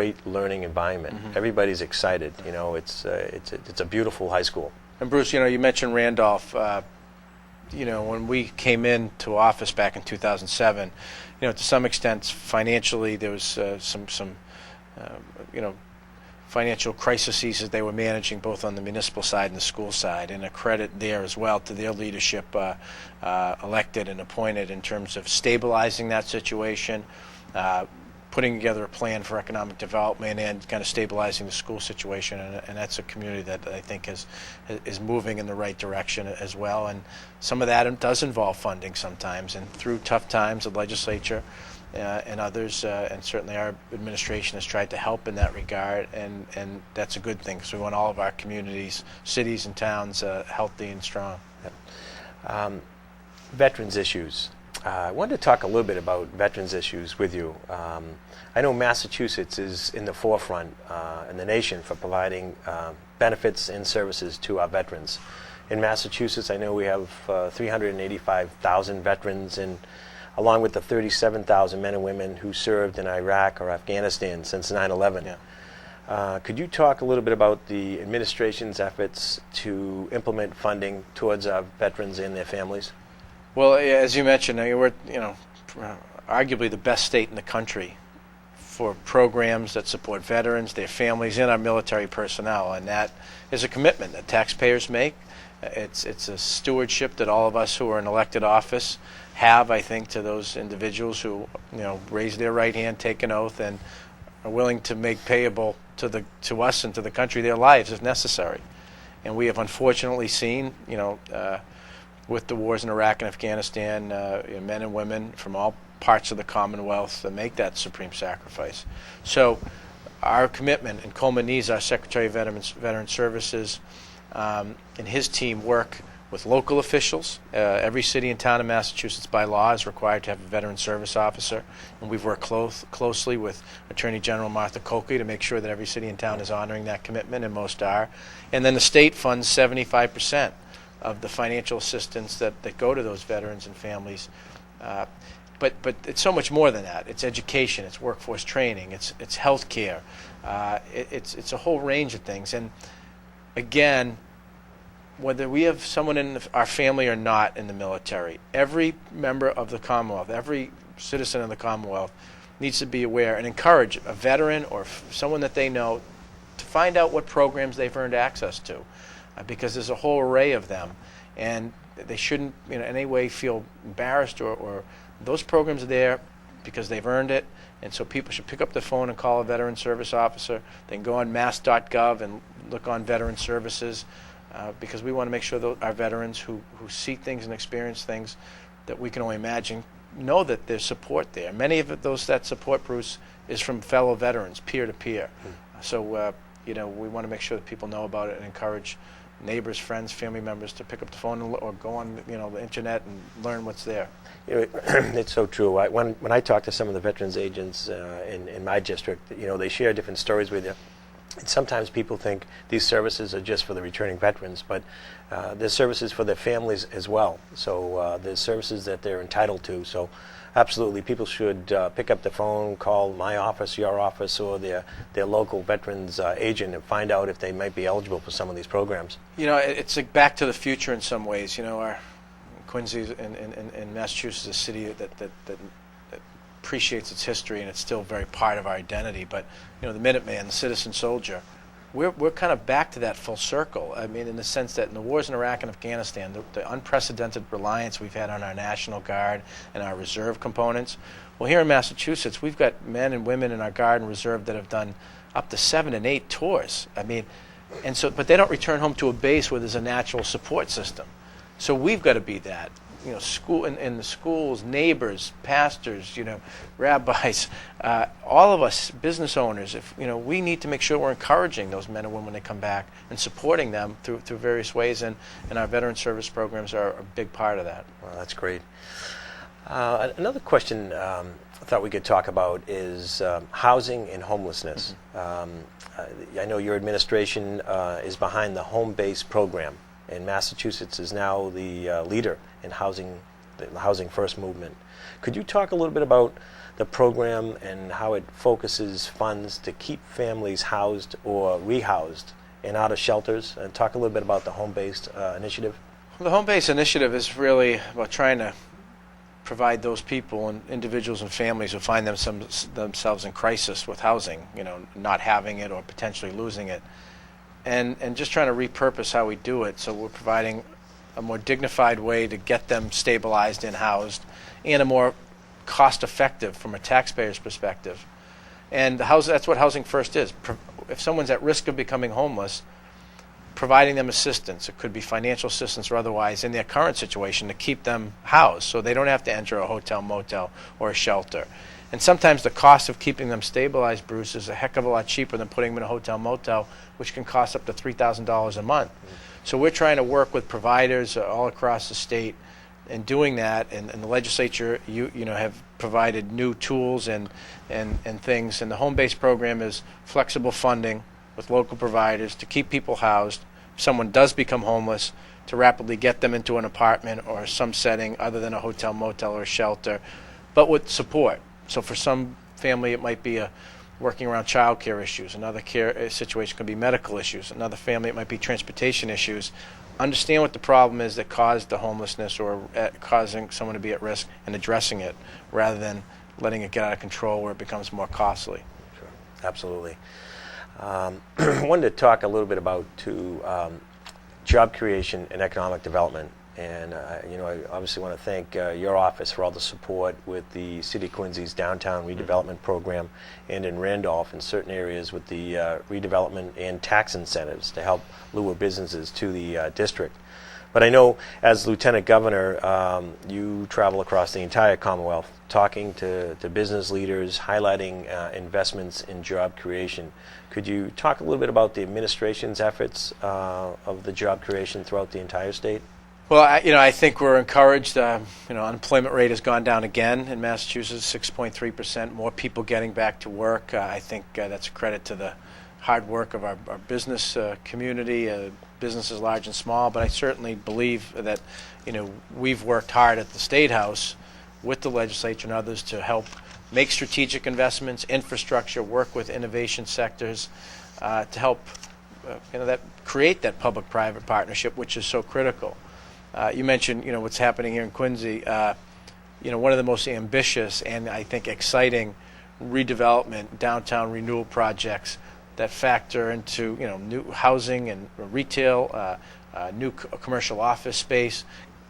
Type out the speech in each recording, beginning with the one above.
great learning environment. Everybody's excited. You know, it's a beautiful high school. And Bruce, you know, you mentioned Randolph. You know, when we came into office back in 2007, you know, to some extent financially there was some you know, financial crises that they were managing both on the municipal side and the school side, and a credit there as well to their leadership, elected and appointed, in terms of stabilizing that situation, putting together a plan for economic development, and kind of stabilizing the school situation. And that's a community that I think is moving in the right direction as well. And some of that does involve funding sometimes, and through tough times the legislature and others, and certainly our administration, has tried to help in that regard, and that's a good thing, because we want all of our communities, cities and towns healthy and strong. Veterans issues. I wanted to talk a little bit about veterans issues with you. I know Massachusetts is in the forefront in the nation for providing benefits and services to our veterans. In Massachusetts, I know we have 385,000 veterans, and along with the 37,000 men and women who served in Iraq or Afghanistan since 9/11. Yeah. Could you talk a little bit about the administration's efforts to implement funding towards our veterans and their families? Well, as you mentioned, we're, you know, arguably the best state in the country for programs that support veterans, their families, and our military personnel, and that is a commitment that taxpayers make. It's a stewardship that all of us who are in elected office have, I think, to those individuals who, you know, raise their right hand, take an oath, and are willing to make payable to us and to the country their lives if necessary. And we have unfortunately seen, you know, with the wars in Iraq and Afghanistan, men and women from all parts of the Commonwealth that make that supreme sacrifice. So our commitment, and Coleman Nees, our Secretary of Veteran Services, and his team work with local officials. Every city and town in Massachusetts by law is required to have a veteran service officer, and we've worked closely with Attorney General Martha Coakley to make sure that every city and town is honoring that commitment, and most are. And then the state funds 75% of the financial assistance that go to those veterans and families. But it's so much more than that. It's education, it's workforce training, it's health care, it's a whole range of things. And again, whether we have someone in our family or not in the military, every member of the Commonwealth, every citizen of the Commonwealth needs to be aware and encourage a veteran or someone that they know to find out what programs they've earned access to, because there's a whole array of them, and they shouldn't, you know, in any way feel embarrassed, or those programs are there because they've earned it. And so people should pick up the phone and call a veteran service officer. They can go on mass.gov and look on veteran services, because we want to make sure that our veterans who see things and experience things that we can only imagine know that there's support there. Many of that support, Bruce, is from fellow veterans, peer to peer. So you know, we want to make sure that people know about it and encourage neighbors, friends, family members to pick up the phone or go on, you know, the internet and learn what's there. You know, it's so true. When I talk to some of the veterans agents in my district, you know, they share different stories with you. And sometimes people think these services are just for the returning veterans, but there's services for their families as well. So there's services that they're entitled to. So absolutely, people should pick up the phone, call my office, your office, or their local veterans agent and find out if they might be eligible for some of these programs. You know, it's like back to the future in some ways. You know, our Quincy in Massachusetts is a city that appreciates its history, and it's still very part of our identity. But you know, the Minuteman, the citizen soldier, we're kind of back to that full circle. I mean, in the sense that in the wars in Iraq and Afghanistan, the unprecedented reliance we've had on our National Guard and our reserve components. Well, here in Massachusetts, we've got men and women in our Guard and Reserve that have done up to 7 and 8 tours. I mean, and so, but they don't return home to a base where there's a natural support system. So we've got to be that. You know, school in the schools, neighbors, pastors, you know, rabbis, all of us business owners. If you know, we need to make sure we're encouraging those men and women when they come back and supporting them through various ways. And our veteran service programs are a big part of that. Well, that's great. Another question I thought we could talk about is housing and homelessness. I know your administration is behind the home-based program, and Massachusetts is now the leader in housing the Housing First movement. Could you talk a little bit about the program and how it focuses funds to keep families housed or rehoused and out of shelters? And talk a little bit about the home-based initiative. Well, the home-based initiative is really about trying to provide those people and individuals and families who find themselves in crisis with housing, not having it or potentially losing it, and just trying to repurpose how we do it. So we're providing a more dignified way to get them stabilized and housed, and a more cost-effective from a taxpayer's perspective. And that's what Housing First is. If someone's at risk of becoming homeless, providing them assistance. It could be financial assistance or otherwise in their current situation to keep them housed so they don't have to enter a hotel, motel, or a shelter. And sometimes the cost of keeping them stabilized, Bruce, is a heck of a lot cheaper than putting them in a hotel, motel, which can cost up to $3,000 a month. So we're trying to work with providers all across the state in doing that, and the legislature have provided new tools and things. And the home-based program is flexible funding with local providers to keep people housed. If someone does become homeless, to rapidly get them into an apartment or some setting other than a hotel, motel, or shelter, but with support. So for some family, it might be working around child care issues. Another care situation could be medical issues. Another family, it might be transportation issues. Understand what the problem is that caused the homelessness or causing someone to be at risk and addressing it rather than letting it get out of control where it becomes more costly. Sure. Absolutely. I wanted to talk a little bit about job creation and economic development. And I obviously want to thank your office for all the support with the City of Quincy's downtown redevelopment program, and in Randolph in certain areas with the redevelopment and tax incentives to help lure businesses to the district. But I know as Lieutenant Governor, you travel across the entire Commonwealth talking to business leaders, highlighting investments in job creation. Could you talk a little bit about the administration's efforts of the job creation throughout the entire state? Well, I think we're encouraged. Unemployment rate has gone down again in Massachusetts, 6.3%. More people getting back to work. I think that's a credit to the hard work of our business community, businesses large and small. But I certainly believe that we've worked hard at the State House with the legislature and others to help make strategic investments, infrastructure, work with innovation sectors to help create that public-private partnership, which is so critical. You mentioned, what's happening here in Quincy. One of the most ambitious and I think exciting redevelopment downtown renewal projects that factor into, new housing and retail, new commercial office space,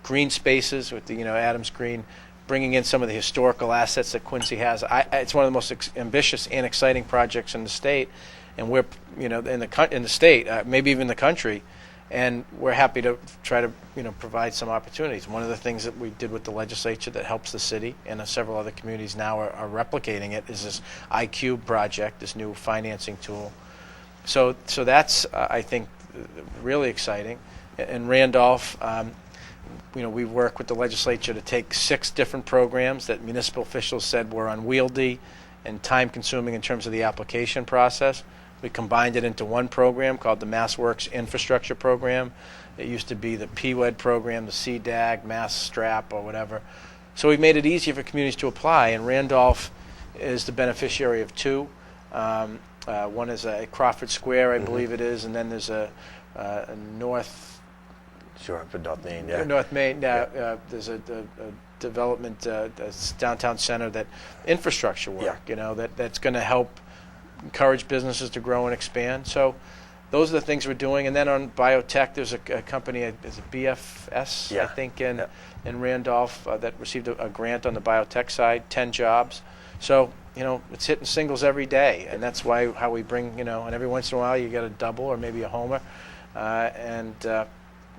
green spaces with the, Adams Green, bringing in some of the historical assets that Quincy has. It's one of the most ambitious and exciting projects in the state, and we're, in the state, maybe even the country. And we're happy to try to, provide some opportunities. One of the things that we did with the legislature that helps the city, and several other communities now are replicating it, is this iCube project, this new financing tool. So that's, I think, really exciting. In Randolph, we work with the legislature to take 6 different programs that municipal officials said were unwieldy and time-consuming in terms of the application process. We combined it into one program called the MassWorks Infrastructure Program. It used to be the PWED program, the CDAG, Mass Strap, or whatever. So we made it easier for communities to apply, and Randolph is the beneficiary of 2. One is at Crawford Square, I believe it is, and then there's a North... Sure, for North Main, yeah. North Main, there's a development, downtown center, that infrastructure work, that's going to help encourage businesses to grow and expand. So those are the things we're doing. And then on biotech, there's a company, is it BFS, I think, in Randolph that received a grant on the biotech side, 10 jobs. So, it's hitting singles every day. And that's how we bring, and every once in a while you get a double or maybe a homer.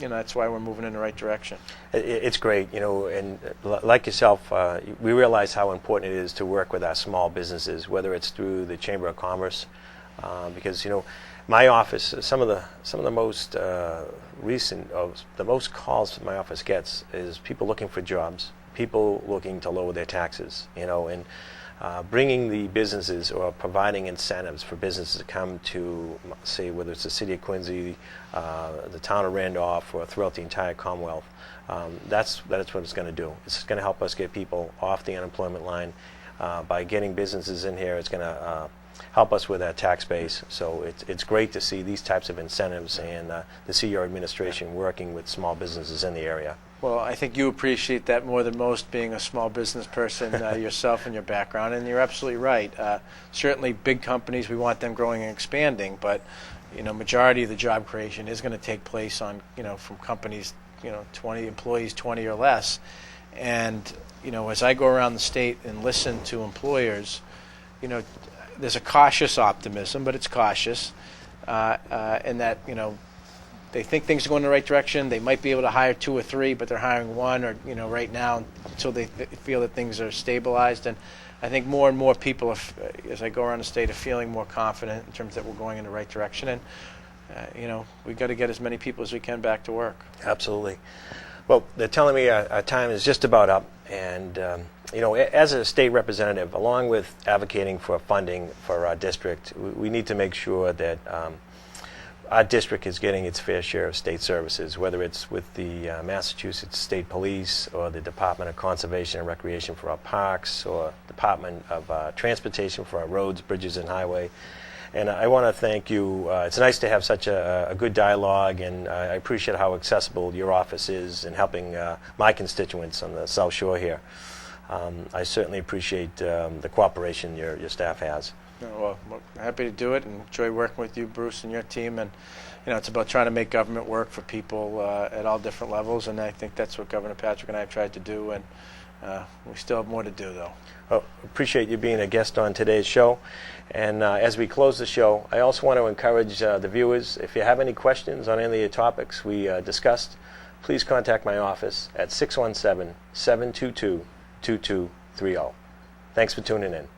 That's why we're moving in the right direction. It's great, and like yourself, we realize how important it is to work with our small businesses, whether it's through the Chamber of Commerce, because my office, some of the most recent, the most calls my office gets is people looking for jobs, people looking to lower their taxes, and bringing the businesses or providing incentives for businesses to come to, say, whether it's the city of Quincy, the town of Randolph, or throughout the entire Commonwealth. That's what it's going to do. It's going to help us get people off the unemployment line. By getting businesses in here, it's going to help us with our tax base. So it's great to see these types of incentives and to see your administration working with small businesses in the area. Well, I think you appreciate that more than most, being a small business person yourself and your background, and you're absolutely right. Certainly big companies, we want them growing and expanding, but majority of the job creation is going to take place on, from companies, 20 employees, 20 or less. And, as I go around the state and listen to employers, there's a cautious optimism, but it's cautious, in that, they think things are going in the right direction. They might be able to hire 2 or 3, but they're hiring 1 or, right now until they feel that things are stabilized. And I think more and more people, as I go around the state, are feeling more confident in terms that we're going in the right direction. And, we've got to get as many people as we can back to work. Absolutely. Well, they're telling me our time is just about up. And, as a state representative, along with advocating for funding for our district, we need to make sure that our district is getting its fair share of state services, whether it's with the Massachusetts State Police or the Department of Conservation and Recreation for our parks, or Department of Transportation for our roads, bridges, and highway. And I want to thank you. It's nice to have such a good dialogue, and I appreciate how accessible your office is in helping my constituents on the South Shore here. I certainly appreciate the cooperation your staff has. Well, I'm happy to do it, and enjoy working with you, Bruce, and your team. And it's about trying to make government work for people at all different levels, and I think that's what Governor Patrick and I have tried to do. And we still have more to do, though. Well, appreciate you being a guest on today's show. And as we close the show, I also want to encourage the viewers, if you have any questions on any of the topics we discussed, please contact my office at 617-722-2230. Thanks for tuning in.